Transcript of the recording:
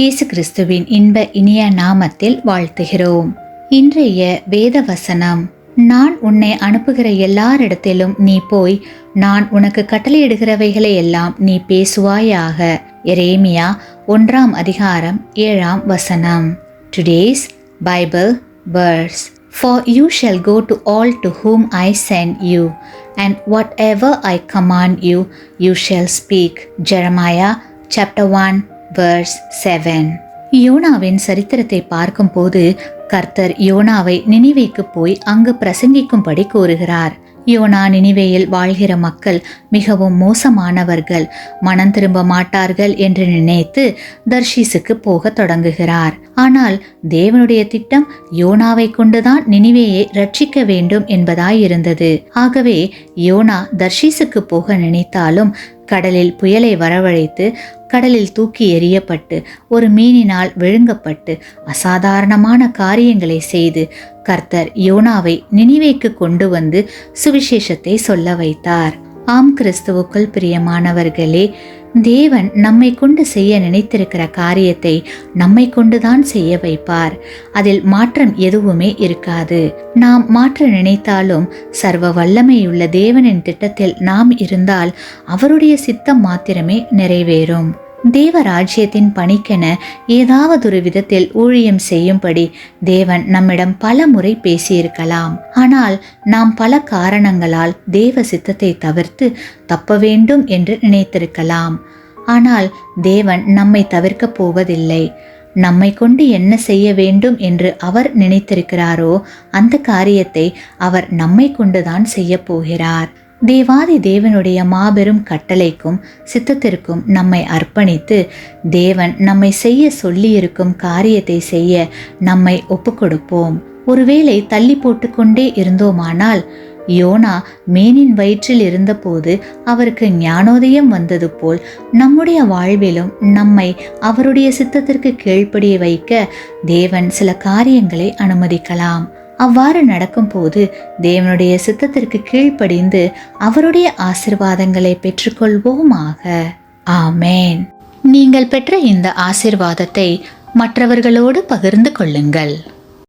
இயேசு கிறிஸ்துவின் இன்ப இனிய நாமத்தில் வாழ்த்துகிறோம். இன்றைய வேத வசனம், நான் உன்னை அனுப்புகிற எல்லாரிடத்திலும் நீ போய் நான் உனக்கு கட்டளையிடுகிறவைகளை எல்லாம் நீ பேசுவாயாக. எரேமியா 1 அதிகாரம் 7 Today's Bible verse. For you shall go to all to whom I send you, and whatever I command you, you shall speak. Jeremiah chapter 1 verse 7. யோனாவின் சரித்திரத்தை பார்க்கும்போது கர்த்தர் யோனாவை நினிவேக்கு போய் அங்கு பிரசங்கிக்கும்படி கூறுகிறார். யோனா நினிவேயில் வாழ்கிற மக்கள் மிகவும் மோசமானவர்கள், மனம் திரும்ப மாட்டார்கள் என்று நினைத்து தர்ஷீசுக்கு போக தொடங்குகிறார். ஆனால் தேவனுடைய திட்டம் யோனாவை கொண்டுதான் நினிவேயை ரட்சிக்க வேண்டும் என்பதாயிருந்தது. ஆகவே யோனா தர்ஷீசுக்கு போக நினைத்தாலும் கடலில் புயலை வரவழைத்து கடலில் தூக்கி எறியப்பட்டு ஒரு மீனினால் விழுங்கப்பட்டு அசாதாரணமான காரியங்களை செய்து கர்த்தர் யோனாவை நினிவேக்கு கொண்டு வந்து சுவிசேஷத்தை சொல்ல வைத்தார். ஆம் கிறிஸ்துவுக்குள் பிரியமானவர்களே, தேவன் நம்மை கொண்டு செய்ய நினைத்திருக்கிற காரியத்தை நம்மை கொண்டுதான் செய்ய வைப்பார். அதில் மாற்றம் எதுவுமே இருக்காது. நாம் மாற்ற நினைத்தாலும் சர்வ வல்லமையுள்ள தேவனின் திட்டத்தில் நாம் இருந்தால் அவருடைய சித்தம் மாத்திரமே நிறைவேறும். தேவ ராஜ்யத்தின் பணிக்கென ஏதாவது ஒரு விதத்தில் ஊழியம் செய்யும்படி தேவன் நம்மிடம் பல முறை பேசியிருக்கலாம். ஆனால் நாம் பல காரணங்களால் தேவ சித்தத்தை தவிர்த்து தப்ப வேண்டும் என்று நினைத்திருக்கலாம். ஆனால் தேவன் நம்மை தவிர்க்க போவதில்லை. நம்மை கொண்டு என்ன செய்ய வேண்டும் என்று அவர் நினைத்திருக்கிறாரோ அந்த காரியத்தை அவர் நம்மை கொண்டுதான் செய்ய போகிறார். தேவாதி தேவனுடைய மாபெரும் கட்டளைக்கும் சித்தத்திற்கும் நம்மை அர்ப்பணித்து தேவன் நம்மை செய்ய சொல்லியிருக்கும் காரியத்தை செய்ய நம்மை ஒப்புக்கொடுப்போம். ஒருவேளை தள்ளி போட்டுக்கொண்டே இருந்தோமானால் யோனா மீனின் வயிற்றில் இருந்தபோது அவருக்கு ஞானோதயம் வந்தது போல் நம்முடைய வாழ்விலும் நம்மை அவருடைய சித்தத்திற்கு கீழ்ப்படிய வைக்க தேவன் சில காரியங்களை அனுமதிக்கலாம். அவ்வாறு நடக்கும் போது தேவனுடைய சித்தத்திற்கு கீழ்ப்படிந்து அவருடைய ஆசீர்வாதங்களை பெற்றுக்கொள்வோமாக. ஆமேன். நீங்கள் பெற்ற இந்த ஆசீர்வாதத்தை மற்றவர்களோடு பகிர்ந்து கொள்ளுங்கள்.